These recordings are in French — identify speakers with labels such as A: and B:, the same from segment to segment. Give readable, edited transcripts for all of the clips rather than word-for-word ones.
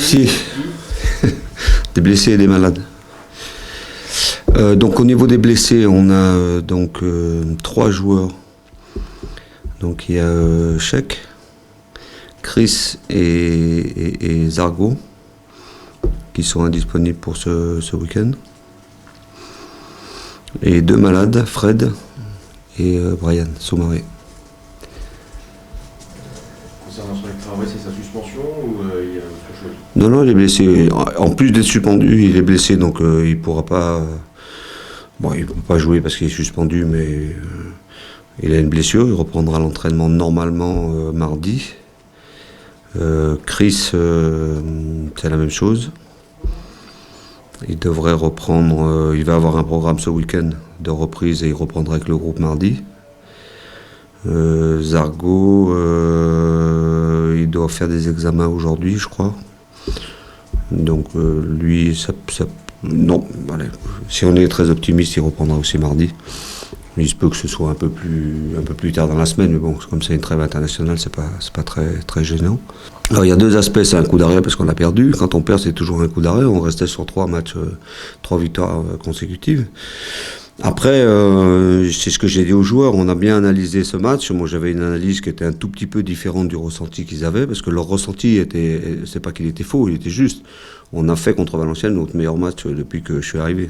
A: Si, des blessés et des malades. Donc au niveau des blessés, on a donc 3 joueurs. Donc il y a Sheik, Chris et Zargo qui sont indisponibles pour ce week-end. Et 2 malades, Fred et Brian Soumaré.
B: Concernant son travail, c'est sa suspension ou il y a autre chose?
A: Non, il est blessé. En plus d'être suspendu, il est blessé, donc il pourra pas. Bon, il ne peut pas jouer parce qu'il est suspendu, mais il a une blessure. Il reprendra l'entraînement normalement mardi. Chris, c'est la même chose. Il devrait reprendre. Il va avoir un programme ce week-end de reprise et il reprendra avec le groupe mardi. Zargo, il doit faire des examens aujourd'hui, je crois. Donc lui, non, allez, si on est très optimiste, il reprendra aussi mardi. Il se peut que ce soit un peu plus tard dans la semaine, mais bon, comme c'est une trêve internationale, c'est pas très gênant. Alors il y a 2 aspects, c'est un coup d'arrêt parce qu'on a perdu. Quand on perd, c'est toujours un coup d'arrêt. On restait sur 3 matchs, 3 victoires consécutives. Après, c'est ce que j'ai dit aux joueurs, on a bien analysé ce match. Moi, j'avais une analyse qui était un tout petit peu différente du ressenti qu'ils avaient, parce que leur ressenti c'est pas qu'il était faux, il était juste. On a fait contre Valenciennes notre meilleur match depuis que je suis arrivé.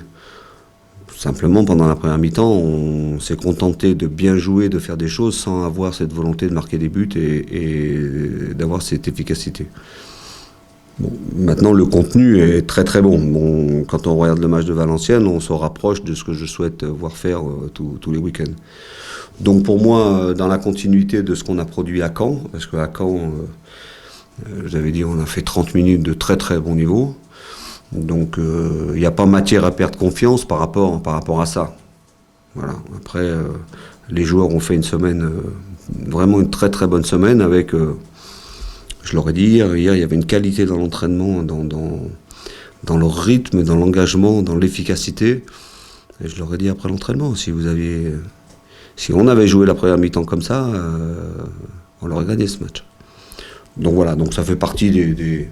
A: Simplement, pendant la première mi-temps, on s'est contenté de bien jouer, de faire des choses sans avoir cette volonté de marquer des buts et d'avoir cette efficacité. Bon, maintenant, le contenu est très bon. Quand on regarde le match de Valenciennes, on se rapproche de ce que je souhaite voir faire tous les week-ends. Donc pour moi, dans la continuité de ce qu'on a produit à Caen, parce qu'à Caen, j'avais dit, on a fait 30 minutes de très bon niveau. Donc il n'y a pas matière à perdre confiance par rapport à ça. Voilà. Après, les joueurs ont fait une semaine, vraiment une très bonne semaine avec... je leur ai dit hier, il y avait une qualité dans l'entraînement, dans le rythme, dans l'engagement, dans l'efficacité. Et je leur ai dit après l'entraînement, si on avait joué la première mi-temps comme ça, on aurait gagné ce match. Donc voilà, donc ça fait partie des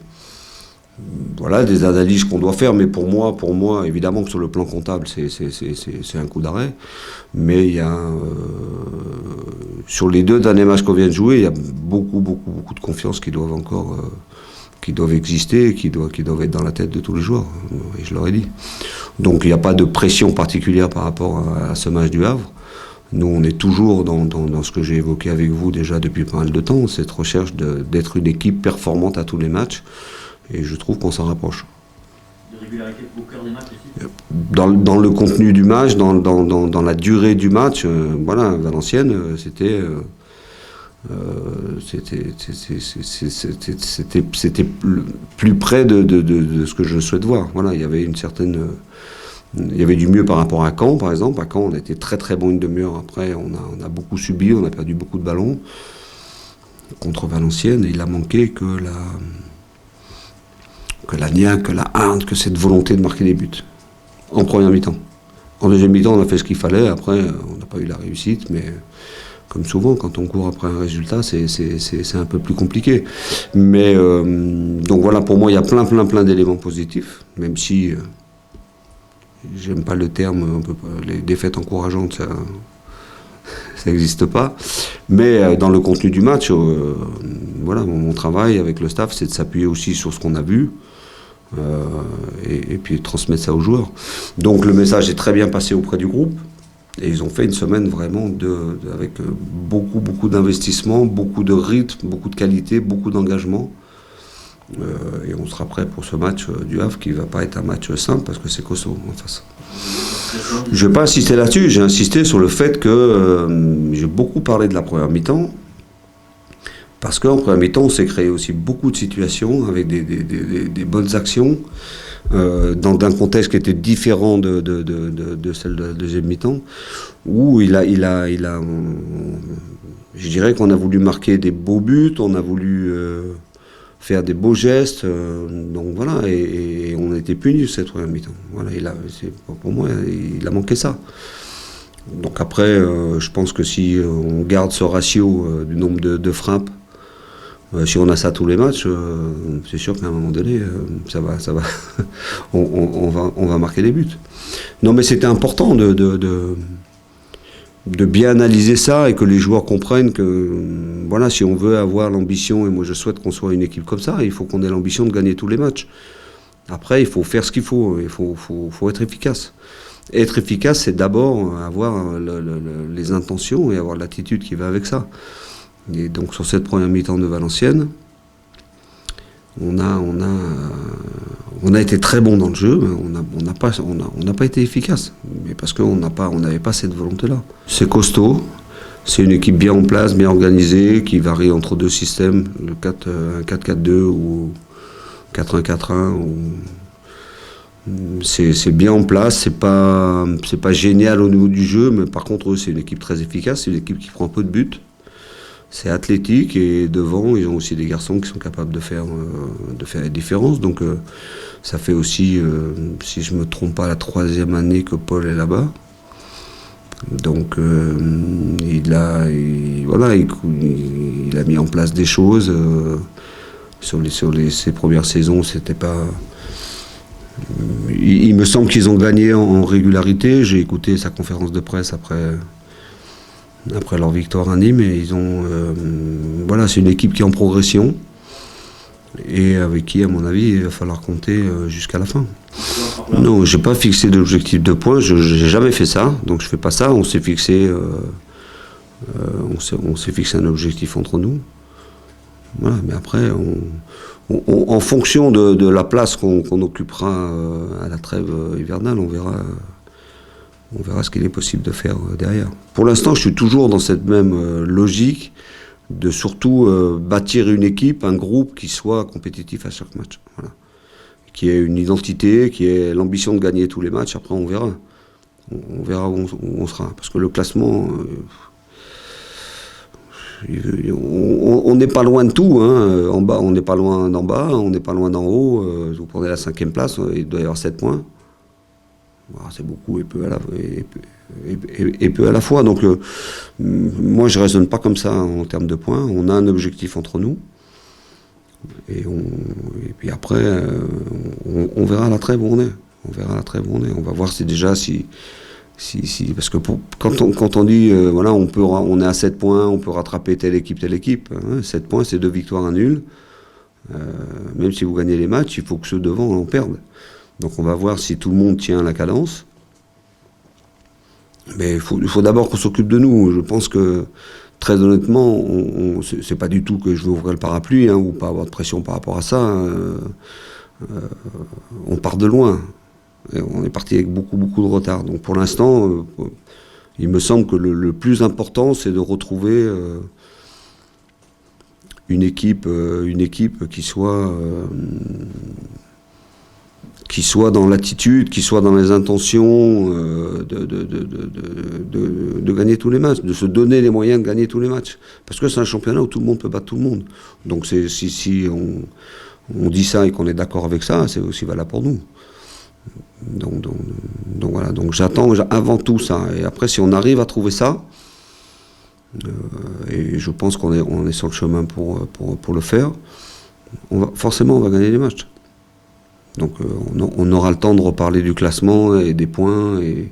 A: analyses qu'on doit faire, mais pour moi, évidemment que sur le plan comptable, c'est un coup d'arrêt. Mais il y a sur les 2 derniers matchs qu'on vient de jouer, il y a beaucoup de confiance qui doivent exister, qui doivent être dans la tête de tous les joueurs. Et je leur ai dit. Donc il n'y a pas de pression particulière par rapport à ce match du Havre. Nous, on est toujours dans ce que j'ai évoqué avec vous déjà depuis pas mal de temps, cette recherche d'être une équipe performante à tous les matchs. Et je trouve qu'on s'en rapproche.
C: De régularité au cœur des matchs aussi.
A: Dans le contenu du match, dans la durée du match, voilà, Valenciennes, c'était plus près de ce que je souhaite voir. Voilà, il y avait il y avait du mieux par rapport à Caen, par exemple. À Caen, on a été très bon une demi-heure. Après, on a beaucoup subi, on a perdu beaucoup de ballons. Contre Valenciennes, il a manqué que la niaque, que la hargne, que cette volonté de marquer des buts. En première mi-temps. En deuxième mi-temps, on a fait ce qu'il fallait. Après, on n'a pas eu la réussite, mais comme souvent, quand on court après un résultat, c'est un peu plus compliqué. Mais donc voilà, pour moi, il y a plein d'éléments positifs, même si j'aime pas le terme, les défaites encourageantes, ça n'existe pas. Mais dans le contenu du match, voilà, mon travail avec le staff, c'est de s'appuyer aussi sur ce qu'on a vu. Et puis transmettre ça aux joueurs. Donc le message est très bien passé auprès du groupe et ils ont fait une semaine vraiment avec beaucoup d'investissement, beaucoup de rythme, beaucoup de qualité, beaucoup d'engagement. Et on sera prêt pour ce match du Havre qui ne va pas être un match simple parce que c'est costaud en face. Je ne vais pas insister là-dessus, j'ai insisté sur le fait que j'ai beaucoup parlé de la première mi-temps. Parce qu'en première mi-temps, on s'est créé aussi beaucoup de situations avec des bonnes actions dans un contexte qui était différent de celle de la deuxième mi-temps, où je dirais qu'on a voulu marquer des beaux buts, on a voulu faire des beaux gestes, donc voilà, et on a été punis cette première mi-temps. Voilà, pour moi, il a manqué ça. Donc après, je pense que si on garde ce ratio du nombre de frappes, Si on a ça tous les matchs, c'est sûr qu'à un moment donné, ça va, on va marquer des buts. Non, mais c'était important de bien analyser ça et que les joueurs comprennent que, voilà, si on veut avoir l'ambition, et moi je souhaite qu'on soit une équipe comme ça, il faut qu'on ait l'ambition de gagner tous les matchs. Après, il faut faire ce qu'il faut, il faut être efficace. Être efficace, c'est d'abord avoir les intentions et avoir l'attitude qui va avec ça. Et donc sur cette première mi-temps de Valenciennes, on a été très bon dans le jeu, mais on n'a pas été efficace. Mais parce qu'on n'avait pas cette volonté-là. C'est costaud, c'est une équipe bien en place, bien organisée, qui varie entre deux systèmes, le 4-4-2 ou 4-1-4-1. C'est bien en place, c'est pas génial au niveau du jeu, mais par contre, eux, c'est une équipe très efficace, c'est une équipe qui prend un peu de buts. C'est athlétique et devant, ils ont aussi des garçons qui sont capables de faire la différence. Donc ça fait aussi, si je ne me trompe pas, la 3e année que Paul est là-bas. Donc il a mis en place des choses. Ses premières saisons, c'était pas... Il me semble qu'ils ont gagné en régularité. J'ai écouté sa conférence de presse après leur victoire à Nîmes, et ils ont c'est une équipe qui est en progression et avec qui, à mon avis, il va falloir compter jusqu'à la fin. Non, j'ai pas fixé d'objectif de points, j'ai jamais fait ça, donc je fais pas ça. On s'est fixé un objectif entre nous. Voilà, mais après, en fonction de la place qu'on occupera à la trêve hivernale, on verra ce qu'il est possible de faire derrière. Pour l'instant, je suis toujours dans cette même logique de surtout bâtir une équipe, un groupe qui soit compétitif à chaque match. Voilà. Qui ait une identité, qui ait l'ambition de gagner tous les matchs. Après, on verra. On verra où on sera. Parce que le classement, on n'est pas loin de tout. Hein. En bas, on n'est pas loin d'en bas, on n'est pas loin d'en haut. Vous prenez la 5e place, il doit y avoir 7 points. C'est beaucoup et peu à la fois. Donc, moi, je ne raisonne pas comme ça en termes de points. On a un objectif entre nous. Et puis après, on verra à la trêve où on est. On va voir si parce que quand on dit, on est à 7 points, on peut rattraper telle équipe. 7 points, c'est 2 victoires, 1 nul. Même si vous gagnez les matchs, il faut que ceux devant en perdent. Donc on va voir si tout le monde tient la cadence. Mais il faut d'abord qu'on s'occupe de nous. Je pense que, très honnêtement, c'est pas du tout que je veux ouvrir le parapluie ou pas avoir de pression par rapport à ça. On part de loin. Et on est parti avec beaucoup de retard. Donc pour l'instant, il me semble que le plus important, c'est de retrouver une équipe qui soit dans l'attitude, qui soit dans les intentions de gagner tous les matchs, de se donner les moyens de gagner tous les matchs. Parce que c'est un championnat où tout le monde peut battre tout le monde. Donc si on dit ça et qu'on est d'accord avec ça, c'est aussi valable pour nous. Donc voilà, donc j'attends avant tout ça. Et après, si on arrive à trouver ça, et je pense qu'on est sur le chemin pour le faire, forcément on va gagner les matchs. Donc on aura le temps de reparler du classement et des points et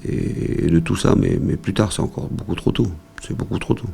A: de tout ça, mais plus tard, c'est encore beaucoup trop tôt. C'est beaucoup trop tôt.